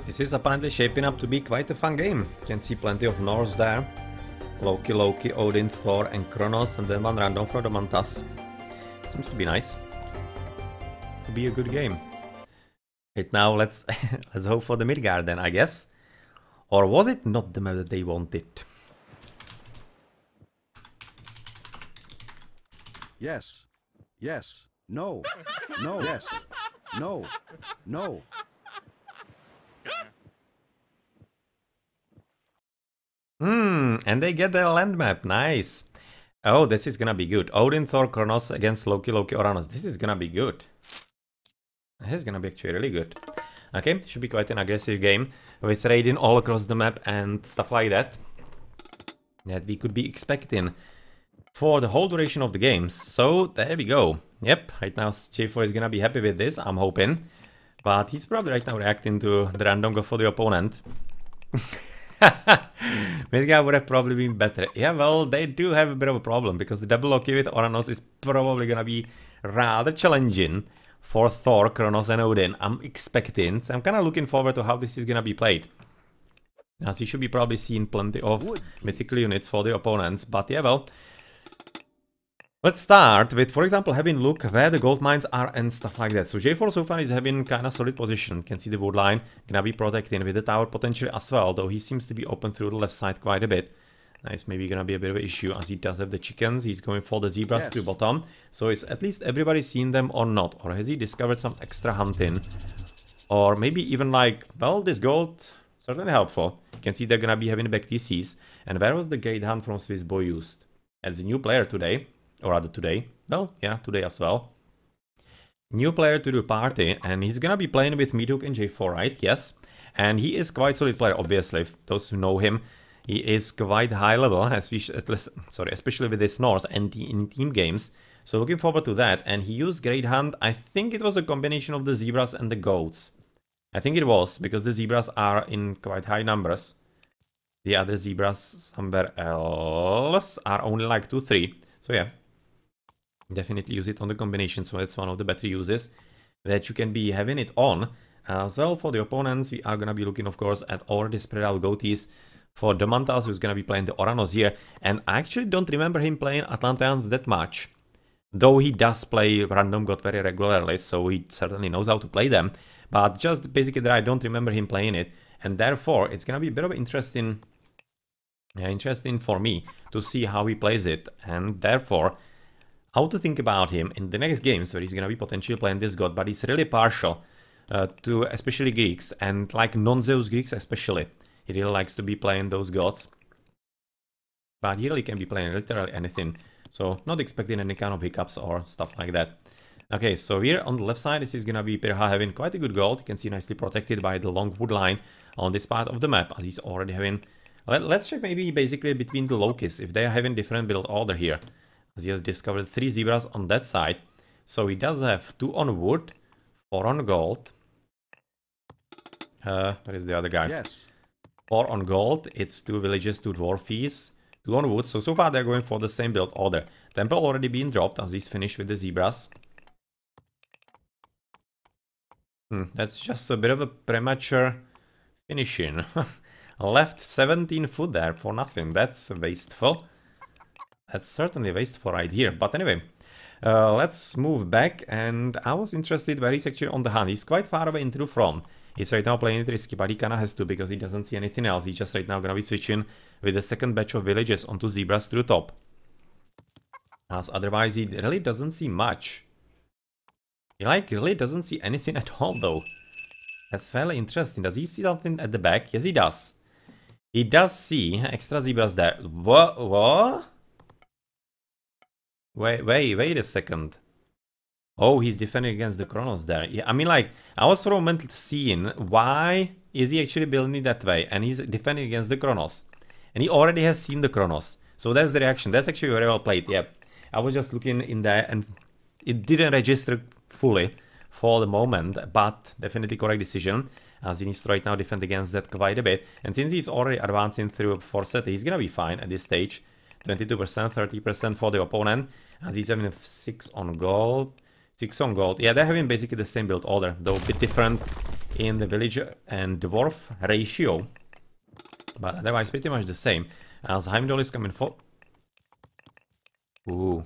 This is apparently shaping up to be quite a fun game. You can see plenty of Norse there. Loki, Odin, Thor and Kronos, and then one random for Domantas. Seems to be nice. To be a good game. Right now let's let's hope for the Midgard then, I guess. Or was it not the map that they wanted? Yes. Yes. No. No. Yes. No. No. And they get the land map. Nice. Oh, this is gonna be good. Odin, Thor, Kronos against Loki, Oranos. This is gonna be good. This is gonna be actually really good. Okay, should be quite an aggressive game with raiding all across the map and stuff like that. That we could be expecting for the whole duration of the game. So there we go. Yep, right now J4 is gonna be happy with this, I'm hoping. But he's probably right now reacting to the random go for the opponent. Midgard would have probably been better. Yeah, well, they do have a bit of a problem because the double Loki with Oranos is probably gonna be rather challenging for Thor, Kronos and Odin. I'm expecting, so I'm kind of looking forward to how this is gonna be played. As you should be probably seeing plenty of mythical units for the opponents, but yeah, well. Let's start with, for example, having a look where the gold mines are and stuff like that. So J4 so far is having kind of solid position. You can see the wood line gonna be protecting with the tower potentially as well, though he seems to be open through the left side quite a bit. Nice, maybe gonna be a bit of an issue as he does have the chickens. He's going for the zebras to bottom. So is at least everybody seen them or not? Or has he discovered some extra hunting? Or maybe even like, well, this gold, certainly helpful. You can see they're gonna be having back TCs. And where was the great hunt from Swissboy used? As a new player today. Or rather today. Well, yeah, today as well. New player to the party, and he's gonna be playing with Meathook and J4, right? Yes. And he is quite solid player, obviously. Those who know him, he is quite high level, especially with his Norse and in team games. So looking forward to that. And he used Great Hunt. I think it was a combination of the zebras and the goats. I think it was, because the zebras are in quite high numbers. The other zebras somewhere else are only like 2-3. So yeah. Definitely use it on the combination, so that's one of the better uses that you can be having it on. As well, for the opponents, we are going to be looking, of course, at already spread out goatees for Domantas, who's going to be playing the Oranos here. And I actually don't remember him playing Atlanteans that much. Though he does play random god very regularly, so he certainly knows how to play them. But just basically that I don't remember him playing it. And therefore, it's going to be a bit of interesting for me to see how he plays it. And therefore, how to think about him in the next games where he's going to be potentially playing this god, but he's really partial to especially Greeks, and like non-Zeus Greeks especially. He really likes to be playing those gods. But he really can be playing literally anything. So not expecting any kind of hiccups or stuff like that. Okay, so here on the left side, this is going to be Pyrrha having quite a good gold. You can see nicely protected by the long wood line on this part of the map, as he's already having... Let's check maybe basically between the Lokis, if they are having different build order here. As he has discovered 3 zebras on that side. So he does have 2 on wood, 4 on gold. Where is the other guy? Yes. 4 on gold, it's 2 villages, 2 dwarfies, 2 on wood. So far they're going for the same build order. Temple already being dropped as he's finished with the zebras. That's just a bit of a premature finishing. Left 17 foot there for nothing. That's wasteful. That's certainly wasteful right here. But anyway, let's move back. And I was interested where he's actually on the hunt. He's quite far away into the front. He's right now playing it risky, but he kind of has to because he doesn't see anything else. He's just right now going to be switching with the second batch of villages onto zebras to the top. As otherwise he really doesn't see much. He like really doesn't see anything at all though. That's fairly interesting. Does he see something at the back? Yes, he does. He does see extra zebras there. What? Wait a second. Oh, he's defending against the Kronos there. Yeah, I mean, like, I was for a moment seeing why is he actually building it that way, and he's defending against the Kronos. And he already has seen the Kronos. So that's the reaction. That's actually very well played, yeah. I was just looking in there, and it didn't register fully for the moment, but definitely correct decision, as he needs to right now defend against that quite a bit. And since he's already advancing through 4 set, he's gonna be fine at this stage. 22%, 30% for the opponent, as he's having 6 on gold. 6 on gold. Yeah, they're having basically the same build order, though a bit different in the villager and dwarf ratio. But otherwise pretty much the same. As Heimdall is coming for... Ooh.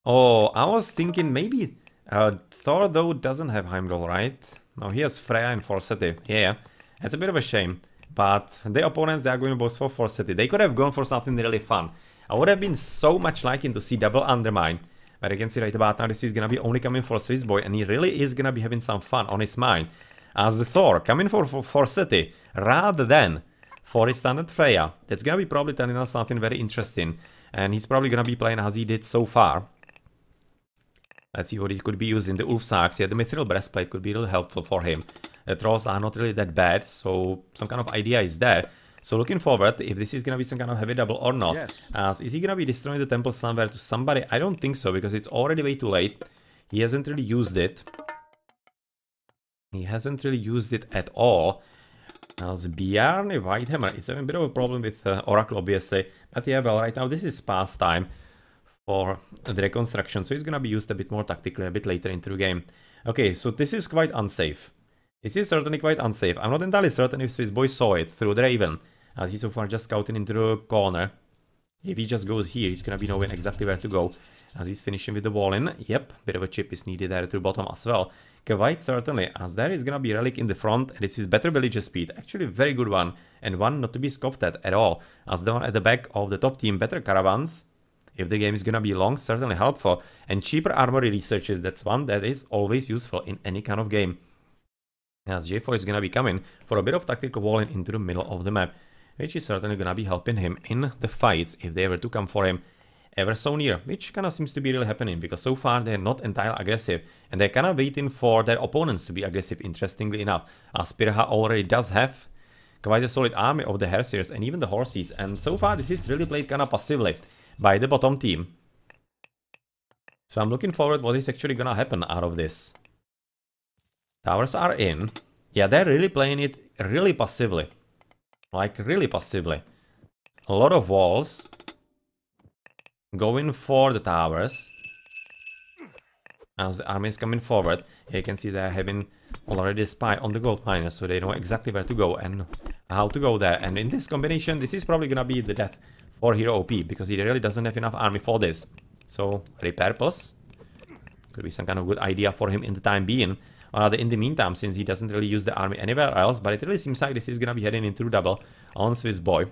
Oh, I was thinking maybe... Thor though doesn't have Heimdall, right? No, he has Freya and Forseti. Yeah, it's a bit of a shame. But the opponents, they are going both for Forseti. They could have gone for something really fun. I would have been so much liking to see double Undermine. But you can see right about now this is gonna be only coming for Swissboy, and he really is gonna be having some fun on his mind. As the Thor coming for Forseti rather than for his standard Freya. That's gonna be probably telling us something very interesting. And he's probably gonna be playing as he did so far. Let's see what he could be using. The Ulf Sacks. Yeah, the Mithril Breastplate could be really helpful for him. The Trolls are not really that bad, so some kind of idea is there. So looking forward, if this is gonna be some kind of heavy double or not. Yes. Is he gonna be destroying the temple somewhere to somebody? I don't think so, because it's already way too late. He hasn't really used it. He hasn't really used it at all. As Bjarni Whitehammer is having a bit of a problem with Oracle, obviously. But yeah, well, right now this is past time for the reconstruction, so it's gonna be used a bit more tactically a bit later into the game. Okay, so this is quite unsafe. This is certainly quite unsafe. I'm not entirely certain if Swissboy saw it through the Raven, as he's so far just scouting into the corner. If he just goes here, he's gonna be knowing exactly where to go, as he's finishing with the wall in. Yep, bit of a chip is needed there to the bottom as well. Quite certainly, as there is gonna be Relic in the front. This is better villager speed, actually a very good one, and one not to be scoffed at all. As the one at the back of the top team, better caravans. If the game is gonna be long, certainly helpful. And cheaper armory researches, that's one that is always useful in any kind of game. As J4 is gonna be coming for a bit of tactical walling into the middle of the map, which is certainly gonna be helping him in the fights if they were to come for him ever so near, which kinda seems to be really happening, because so far they're not entirely aggressive, and they're kinda waiting for their opponents to be aggressive, interestingly enough, as Pyrrha already does have quite a solid army of the Hersiers and even the Horses, and so far this is really played kinda passively by the bottom team. So I'm looking forward what is actually gonna happen out of this. Towers are in. Yeah, they're really playing it really passively. Like, really passively. A lot of walls. Going for the towers. As the army is coming forward. Here you can see they're having already a spy on the gold miners, so they know exactly where to go and how to go there. And in this combination, this is probably gonna be the death for HerroOP, because he really doesn't have enough army for this. So, Repair Plus could be some kind of good idea for him in the time being. In the meantime, since he doesn't really use the army anywhere else, but it really seems like this is gonna be heading into double on Swissboy.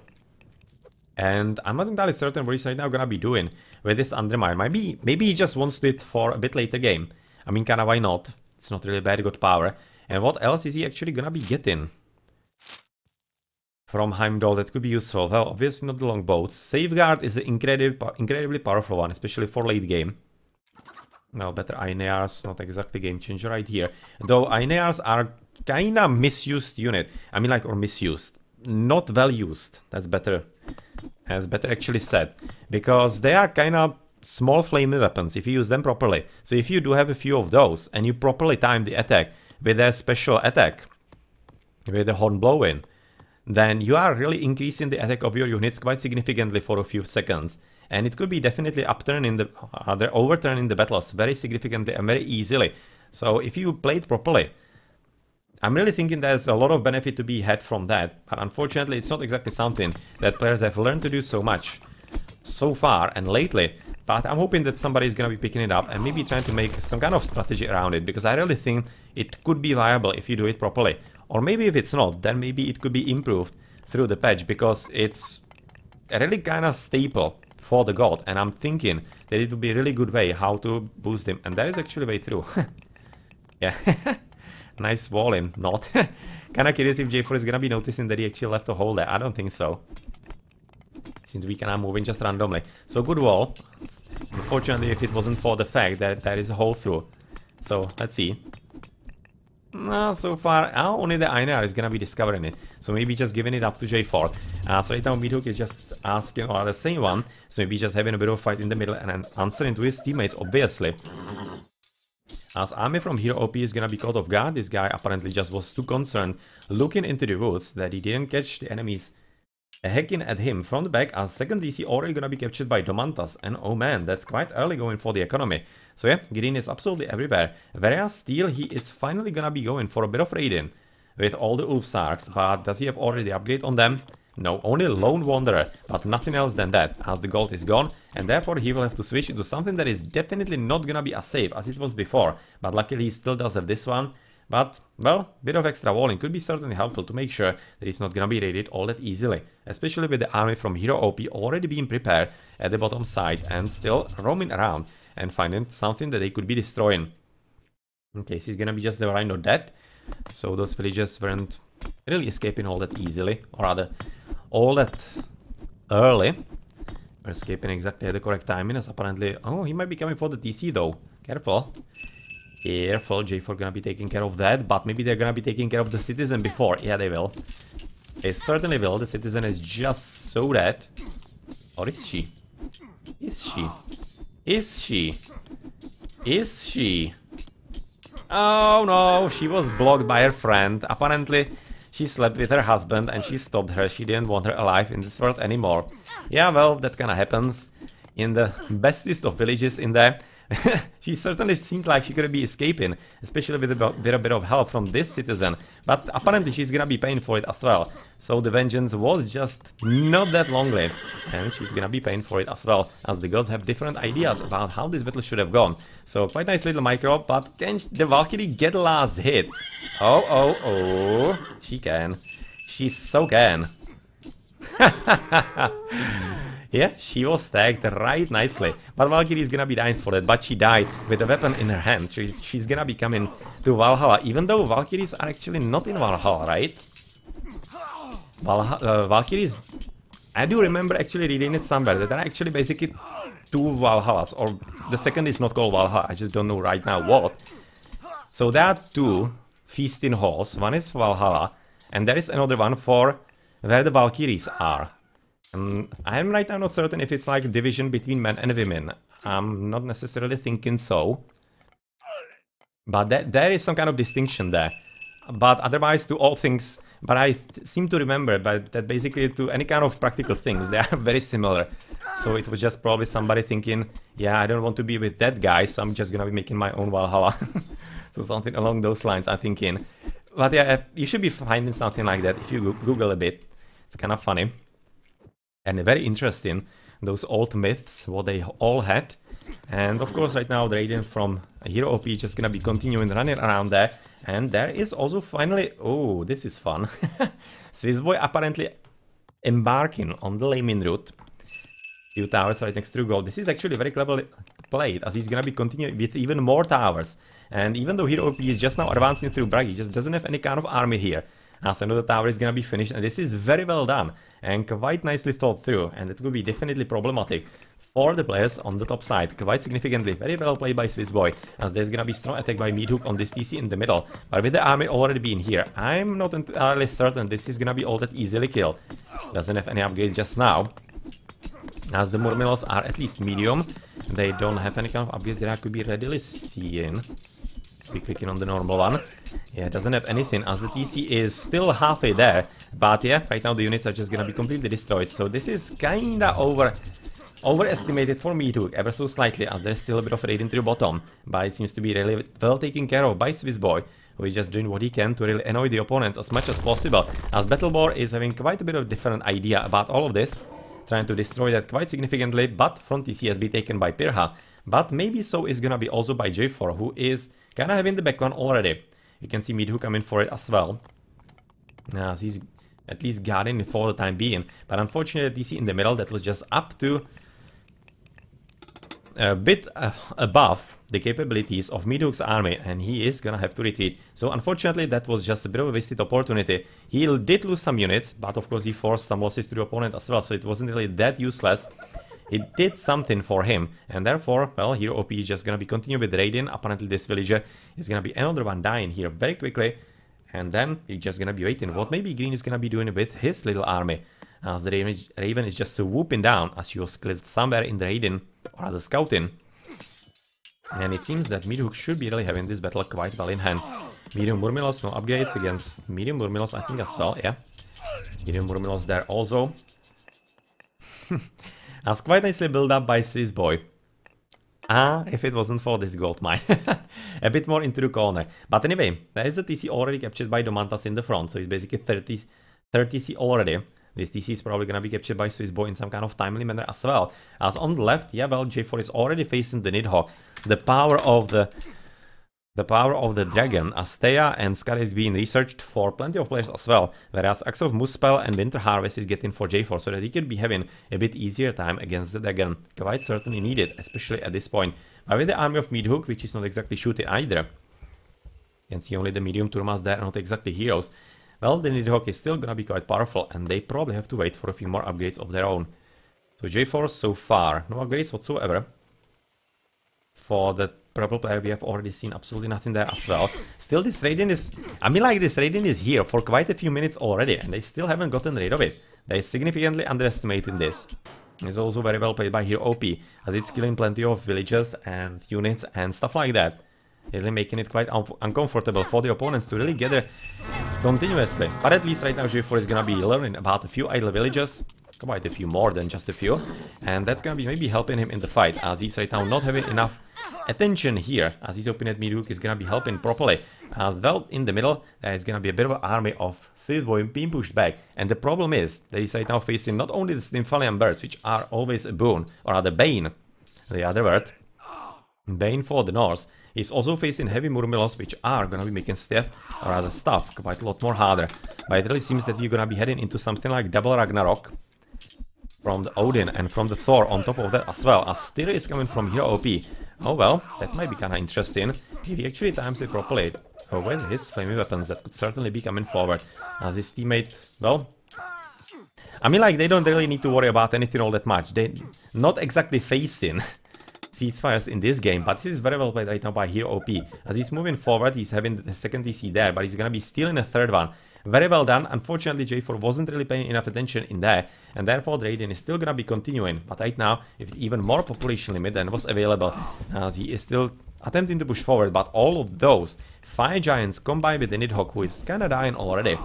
And I'm not entirely certain what he's right now gonna be doing with this Undermine. Maybe he just wants to do it for a bit later game. I mean, kinda why not? It's not really bad, good power. And what else is he actually gonna be getting from Heimdall that could be useful? Well, obviously not the longboats. Safeguard is an incredibly powerful one, especially for late game. Well, better Aeneas, not exactly game changer right here. Though Aeneas are kinda misused unit. I mean, like, or misused. Not well used. That's better. That's better actually said. Because they are kinda small flamey weapons if you use them properly. So if you do have a few of those and you properly time the attack with their special attack, with the horn blowing, then you are really increasing the attack of your units quite significantly for a few seconds. And it could be definitely overturning the battles very significantly and very easily. So if you play it properly, I'm really thinking there's a lot of benefit to be had from that. But unfortunately, it's not exactly something that players have learned to do so much so far and lately. But I'm hoping that somebody is going to be picking it up and maybe trying to make some kind of strategy around it. Because I really think it could be viable if you do it properly. Or maybe if it's not, then maybe it could be improved through the patch. Because it's a really kind of staple for the god, and I'm thinking that it would be a really good way how to boost him, and that is actually way through. Yeah, nice wall in, not. Kinda curious if J4 is gonna be noticing that he actually left a hole there. I don't think so. Seems we can moving just randomly. So good wall. Unfortunately, if it wasn't for the fact that there is a hole through. So let's see. No, so far, only the Einar is gonna be discovering it. So maybe just giving it up to J4. So right now Meathook is just asking, or the same one. So maybe just having a bit of a fight in the middle and answering to his teammates, obviously. As army from HerroOP is gonna be caught off guard. This guy apparently just was too concerned looking into the woods that he didn't catch the enemies hacking at him from the back as second DC already gonna be captured by Domantas, and oh man, that's quite early going for the economy. So yeah, green is absolutely everywhere, whereas Steel, he is finally gonna be going for a bit of raiding with all the Ulfsarks, but does he have already the upgrade on them? No, only Lone Wanderer, but nothing else than that, as the gold is gone, and therefore he will have to switch to something that is definitely not gonna be as safe as it was before, but luckily he still does have this one. But, well, bit of extra walling could be certainly helpful to make sure that it's not gonna be raided all that easily, especially with the army from HerroOP already being prepared at the bottom side and still roaming around and finding something that they could be destroying. In case he's gonna be just the Rhino dead, so those villagers weren't really escaping all that easily, or rather, all that early. We're escaping exactly at the correct timing, as apparently... Oh, he might be coming for the TC though. Careful. Careful, J4 gonna be taking care of that, but maybe they're gonna be taking care of the citizen before. Yeah, they will. They certainly will. The citizen is just so dead. Or is she? Is she? Is she? Is she? Oh no, she was blocked by her friend. Apparently, she slept with her husband and she stopped her. She didn't want her alive in this world anymore. Yeah, well, that kinda happens in the bestest of villages in there. She certainly seemed like she could be escaping, especially with a bit of help from this citizen, but apparently she's gonna be paying for it as well. So the vengeance was just not that long-lived, and she's gonna be paying for it as well, as the gods have different ideas about how this battle should have gone. So quite nice little micro, but can the Valkyrie get the last hit? Oh, oh, oh, she can. She so can. Yeah, she was tagged right nicely, but Valkyrie is gonna be dying for that, but she died with a weapon in her hand. She's gonna be coming to Valhalla, even though Valkyries are actually not in Valhalla, right? Valkyries, I do remember actually reading it somewhere, that there are actually basically two Valhallas, or the second is not called Valhalla, I just don't know right now what. So there are two feasting halls, one is Valhalla, and there is another one for where the Valkyries are. I'm right now not certain if it's like a division between men and women. I'm not necessarily thinking so. But there is some kind of distinction there. But otherwise to all things, but I seem to remember that basically to any kind of practical things, they are very similar. So it was just probably somebody thinking, yeah, I don't want to be with that guy, so I'm just gonna be making my own Valhalla. So something along those lines, I'm thinking. But yeah, you should be finding something like that if you Google a bit. It's kind of funny. And very interesting, those old myths, what they all had. And of course right now the Raiden from HerroOP is just gonna be continuing running around there. And there is also finally... Oh, this is fun. Swissboy apparently embarking on the Layman route. Few towers right next to gold. This is actually very cleverly played, as he's gonna be continuing with even more towers. And even though HerroOP is just now advancing through Bragg, he just doesn't have any kind of army here. As another tower is gonna be finished, and this is very well done and quite nicely thought through, and it will be definitely problematic for the players on the top side, quite significantly. Very well played by Swissboy, as there's gonna be strong attack by Meathook on this TC in the middle, but with the army already being here, I'm not entirely certain this is gonna be all that easily killed. Doesn't have any upgrades just now, as the Murmilos are at least medium. They don't have any kind of upgrades that I could be readily seeing. Be clicking on the normal one. Yeah, it doesn't have anything, as the TC is still halfway there. But yeah, right now the units are just gonna be completely destroyed. So this is kinda overestimated for Meathook, ever so slightly, as there's still a bit of raiding through bottom. But it seems to be really well taken care of by Swissboy, who is just doing what he can to really annoy the opponents as much as possible. As Battleboar is having quite a bit of different idea about all of this, trying to destroy that quite significantly, but front TC has been taken by Pyrrha. But maybe so is gonna be also by J4, who is kinda having the back one already. You can see Meathook coming for it as well. As he's at least guarding it for the time being. But unfortunately, DC in the middle, that was just up to a bit above the capabilities of Meathook's army, and he is gonna have to retreat. So unfortunately, that was just a bit of a wasted opportunity. He did lose some units, but of course he forced some losses to the opponent as well, so it wasn't really that useless. It did something for him, and therefore, well, HerroOP is just gonna be continuing with raiding. Apparently this villager is gonna be another one dying here very quickly, and then he's just gonna be waiting what maybe Green is gonna be doing with his little army, as the Raven is just swooping down, as she was killed somewhere in the raiding, or rather scouting. And it seems that Meathook should be really having this battle quite well in hand. Medium Murmilos, no upgrades against medium Murmilos, I think as well, yeah. Medium Murmilos there also. That's quite nicely built up by Swissboy. Ah, if it wasn't for this gold mine. A bit more into the corner. But anyway, there is a TC already captured by Domantas in the front, so it's basically 30 C already. This TC is probably gonna be captured by Swissboy in some kind of timely manner as well. As on the left, yeah, well, J4 is already facing the Meathook. The power of the dragon, Astea and Scar is being researched for plenty of players as well, whereas Axe of Muspel and Winter Harvest is getting for J4, so that he could be having a bit easier time against the dragon. Quite certainly needed, especially at this point. But with the army of Meathook, which is not exactly shooting either, you can see only the medium Turmas there, not exactly heroes. Well, the Meathook is still gonna be quite powerful, and they probably have to wait for a few more upgrades of their own. So J4 so far, no upgrades whatsoever. For the purple player, we have already seen absolutely nothing there as well. Still, this Radiant is... I mean, like, this Radiant is here for quite a few minutes already, and they still haven't gotten rid of it. They significantly underestimating this. It's also very well played by HerroOP, as it's killing plenty of villages and units and stuff like that. Really making it quite uncomfortable for the opponents to really gather continuously. But at least right now J4 is gonna be learning about a few idle villages. Quite a few more than just a few. And that's gonna be maybe helping him in the fight, as he's right now not having enough attention here, as he's hoping that Meathook is gonna be helping properly. As well, in the middle, there is gonna be a bit of an army of Swissboy being pushed back. And the problem is that he's right now facing not only the Stymphalian birds, which are always a boon, or rather bane, the other word, bane for the Norse. He's also facing heavy Murmilos, which are gonna be making stuff quite a lot more harder. But it really seems that we're gonna be heading into something like double Ragnarok from the Odin and from the Thor on top of that as well, as Styr is coming from HerroOP. Oh well, that might be kinda interesting. If he actually times it properly, so with his flaming weapons, that could certainly be coming forward. As his teammate, well, I mean, like, they don't really need to worry about anything all that much. They're not exactly facing ceasefires in this game, but this is very well played right now by HerroOP. As he's moving forward, he's having the second TC there, but he's gonna be stealing a third one. Very well done. Unfortunately, J4 wasn't really paying enough attention in there, and therefore the Radiant is still gonna be continuing. But right now, with even more population limit than was available, as he is still attempting to push forward, but all of those 5 giants combined with the Meathook, who is kinda dying already,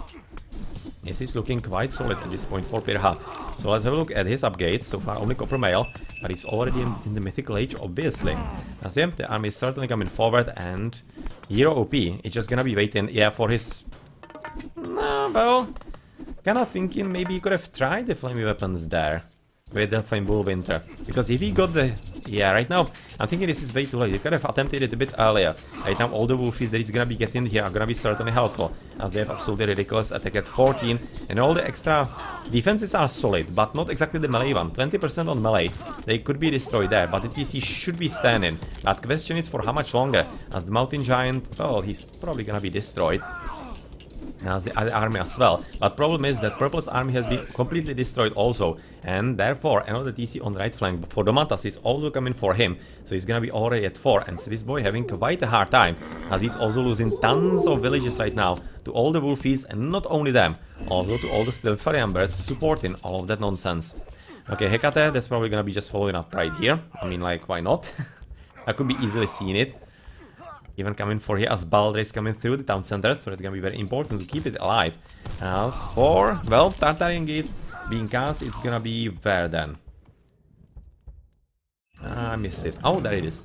this is looking quite solid at this point for Pyrrha. So let's have a look at his upgrades. So far only Copper Mail, but he's already in the mythical age, obviously. As yeah, the army is certainly coming forward, and HerroOP is just gonna be waiting, yeah, for his... well, kinda thinking maybe he could have tried the flaming weapons there with the Flame Bull Winter. Because if he got the... yeah, right now, I'm thinking this is way too late. You could have attempted it a bit earlier. Right now, all the wolfies that he's gonna be getting here are gonna be certainly helpful, as they have absolutely ridiculous attack at 14, and all the extra defenses are solid, but not exactly the melee one. 20% on melee. They could be destroyed there, but the TC should be standing. But question is for how much longer, as the Mountain Giant, well, he's probably gonna be destroyed, as the other army as well. But problem is that Purple's army has been completely destroyed also, and therefore another TC on the right flank for Domantas is also coming for him, so he's gonna be already at 4, and Swissboy having quite a hard time, as he's also losing tons of villages right now to all the wolfies, and not only them, also to all the Stymphalian birds supporting all of that nonsense. Okay, Hecate, that's probably gonna be just following up right here. I mean, like, why not? I could be easily seeing it. Even coming for here, as Balder is coming through the town center, so it's gonna be very important to keep it alive. As for, well, Tartarian Gate being cast, it's gonna be where then? I missed it. Oh, there it is.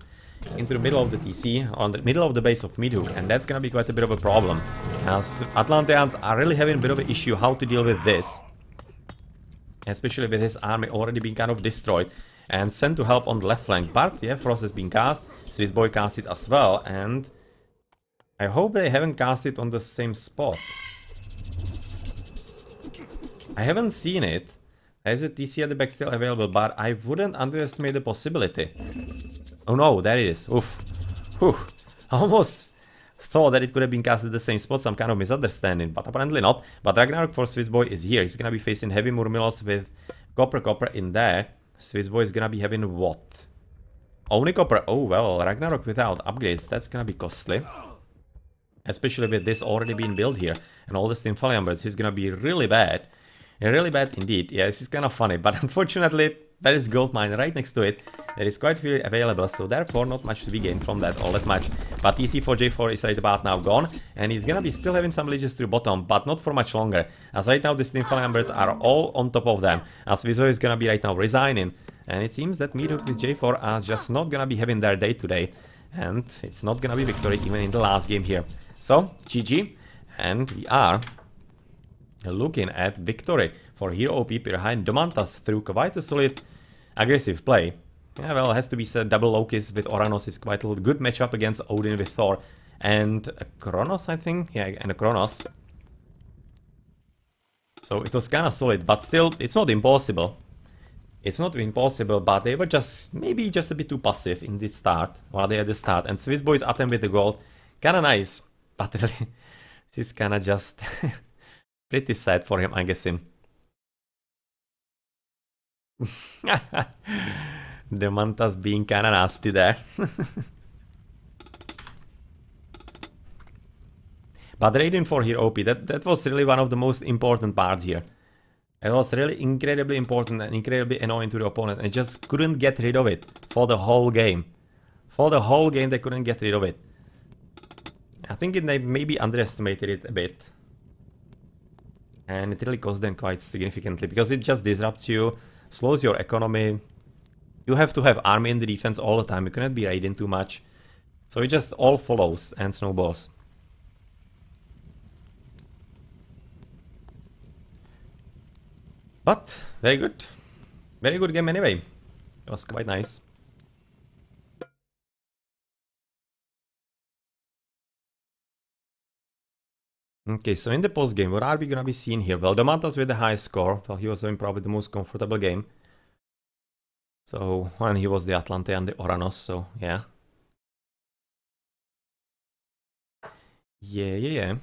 Into the middle of the TC, on the middle of the base of Meathook, and that's gonna be quite a bit of a problem, as Atlanteans are really having a bit of an issue how to deal with this. Especially with his army already being kind of destroyed and sent to help on the left flank. But yeah, Frost has been cast, Swissboy cast it as well, and I hope they haven't cast it on the same spot. I haven't seen it. There's a TC at the back still available, but I wouldn't underestimate the possibility. Oh no, there it is. Oof. Whew. Almost thought that it could have been cast at the same spot, some kind of misunderstanding, but apparently not. But Ragnarok for Swissboy is here. He's gonna be facing heavy Murmilos with Copper in there. Swissboy is gonna be having what? Only Copper. Oh well, Ragnarok without upgrades, that's gonna be costly. Especially with this already being built here. And all the Stymphalian birds, he's gonna be really bad. Really bad indeed. Yeah, this is kind of funny, but unfortunately, there is gold mine right next to it. There is quite freely available, so therefore not much to be gained from that, all that much. But TC for J4 is right about now gone, and he's gonna be still having some legions through bottom, but not for much longer. As right now the Stimfall numbers are all on top of them, as Swissboy is gonna be right now resigning. And it seems that Meathook with J4 are just not gonna be having their day today. And it's not gonna be victory even in the last game here. So, GG, and we are looking at victory for HerroOP, Pyrrha and Domantas through quite a solid aggressive play. Yeah, well, it has to be said, double Lokis with Oranos is quite a good matchup against Odin with Thor. And a Kronos, I think? Yeah, and a Kronos. So it was kinda solid, but still, it's not impossible. It's not impossible, but they were just, maybe just a bit too passive in the start, while they at the start. And Swissboy's attempt with the gold, kinda nice, but really, this is kinda just pretty sad for him, I'm guessing. Domantas being kinda nasty there. But raiding for HerroOP, that was really one of the most important parts here. It was really incredibly important and incredibly annoying to the opponent, and just couldn't get rid of it for the whole game. For the whole game they couldn't get rid of it. I think they maybe underestimated it a bit. And it really cost them quite significantly, because it just disrupts you, slows your economy. You have to have army in the defense all the time, you cannot be raiding too much. So it just all follows and snowballs. But, very good. Very good game anyway. It was quite nice. Okay, so in the post game, what are we gonna be seeing here? Well, Domantas with the high score. Well, he was having probably the most comfortable game. So, when he was the Atlante and the Oranos, so yeah. Yeah.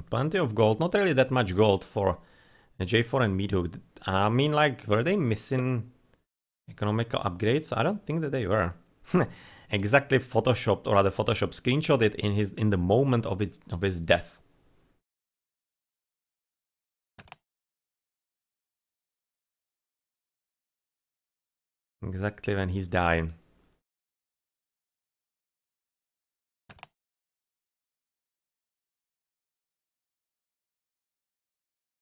Plenty of gold, not really that much gold for J4 and Meathook. I mean, like, were they missing economical upgrades? I don't think that they were. Exactly photoshopped, or rather Photoshop screenshot it in the moment of his death. Exactly when he's dying.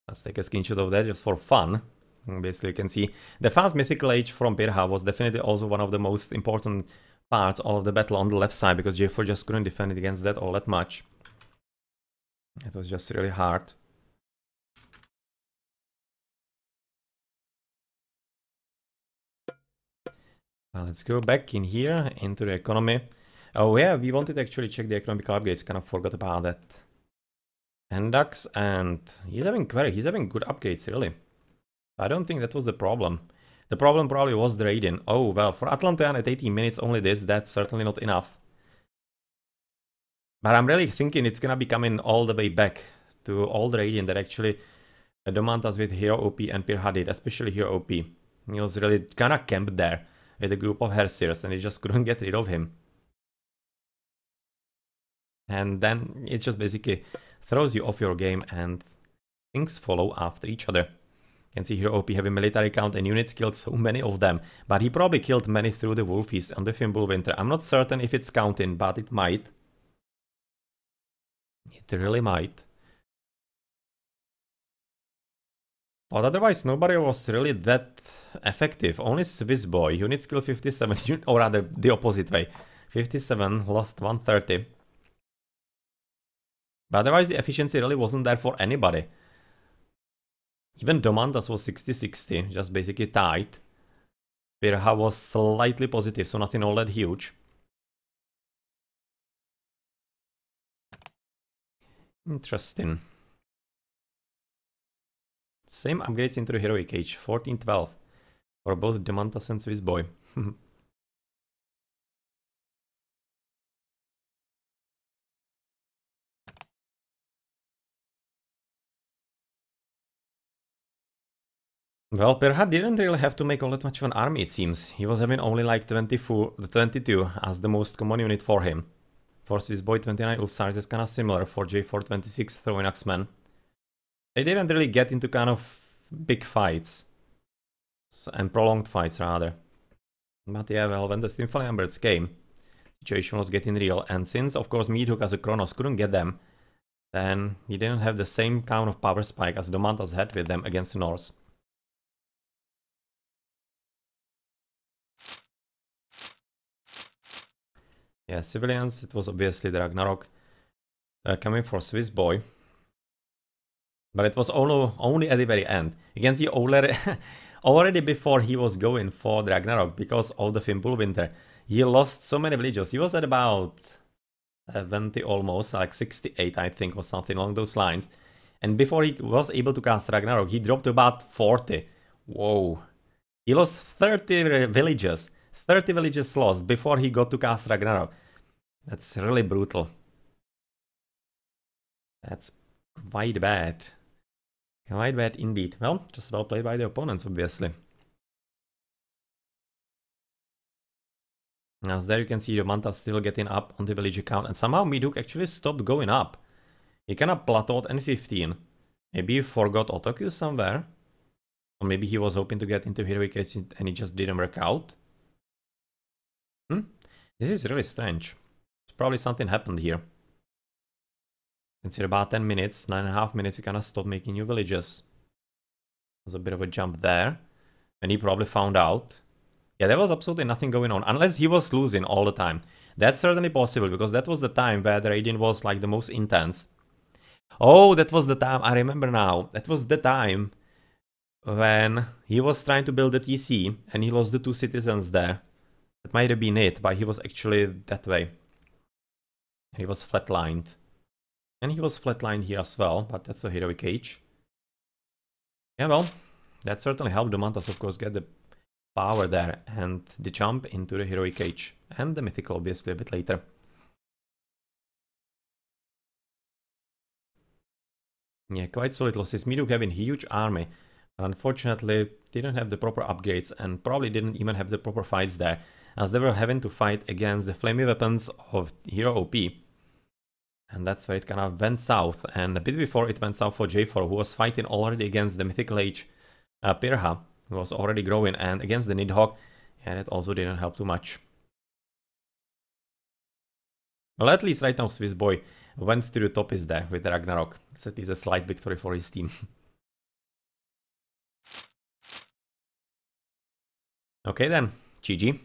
Let's take a screenshot of that just for fun. And basically you can see the fast mythical age from Pyrrha was definitely also one of the most important parts of the battle on the left side, because J4 just couldn't defend it against that all that much. It was just really hard. Well, let's go back in here into the economy. Oh yeah, we wanted to actually check the economical upgrades, kind of forgot about that. Endux, and he's having good upgrades, really. I don't think that was the problem. The problem probably was the raiding. Oh, well, for Atlantean at 18 minutes only this, that's certainly not enough. But I'm really thinking it's gonna be coming all the way back to all the raiding that actually Domantas with HerroOP and Pyrrha did, especially HerroOP. He was really kinda camped there with a group of Hersirs, and they just couldn't get rid of him. And then it just basically throws you off your game, and things follow after each other. You can see here OP having military count and units, killed so many of them, but he probably killed many through the Wolfies on the Fimbulwinter. I'm not certain if it's counting, but it might. It really might. But otherwise nobody was really that effective. Only Swissboy, units killed 57, or rather the opposite way. 57, lost 130. But otherwise the efficiency really wasn't there for anybody. Even Domantas was 60-60, just basically tied. Pyrrha was slightly positive, so nothing all that huge. Interesting. Same upgrades into the heroic age, 14-12. For both Domantas and Swissboy. Well, Pyrrha didn't really have to make all that much of an army, it seems. He was having only like 22 as the most common unit for him. For Swissboy 29 Ulfsars is kind of similar for J4 26 throwing Axemen. They didn't really get into kind of big fights. And prolonged fights rather. But yeah, well, when the Stimfally Umbrats came, situation was getting real. And since, of course, Meathook as a Kronos couldn't get them, then he didn't have the same kind of power spike as Domantas had with them against the Norse. Yeah, civilians, it was obviously the Ragnarok coming for Swissboy. But it was only at the very end. You can see already before he was going for the Ragnarok, because of the Fimbulwinter, he lost so many villagers. He was at about 70 almost, like 68 I think, or something along those lines. And before he was able to cast Ragnarok, he dropped to about 40. Whoa. He lost 30 villages. 30 villages lost before he got to cast Ragnarok. That's really brutal. That's quite bad. Quite bad indeed. Well, just well played by the opponents, obviously. As there you can see Domantas still getting up on the village count, and somehow Meathook actually stopped going up. He kind of plateaued in 15. Maybe he forgot Otoku somewhere. Or maybe he was hoping to get into Heroic Age and it just didn't work out. This is really strange. Probably something happened here. It's in about 10 minutes, 9.5 minutes, he kind of stopped making new villages. There's a bit of a jump there. And he probably found out. Yeah, there was absolutely nothing going on, unless he was losing all the time. That's certainly possible, because that was the time where the raiding was like the most intense. Oh, that was the time, I remember now. That was the time when he was trying to build the TC, and he lost the 2 citizens there. That might have been it, but he was actually that way. He was flatlined. And he was flatlined here as well, but that's a Heroic Age. Yeah, well, that certainly helped Domantas, of course, get the power there and the jump into the Heroic Age. And the Mythical, obviously, a bit later. Yeah, quite solid losses. Meathook having a huge army, but unfortunately didn't have the proper upgrades and probably didn't even have the proper fights there, as they were having to fight against the flamey weapons of HerroOP. And that's where it kind of went south. And a bit before it went south for J4, who was fighting already against the Mythical Age Pyrrha, who was already growing, and against the Nidhogg, and it also didn't help too much. Well, at least right now Swissboy went to the top is there with the Ragnarok. So it is a slight victory for his team. Okay then, GG.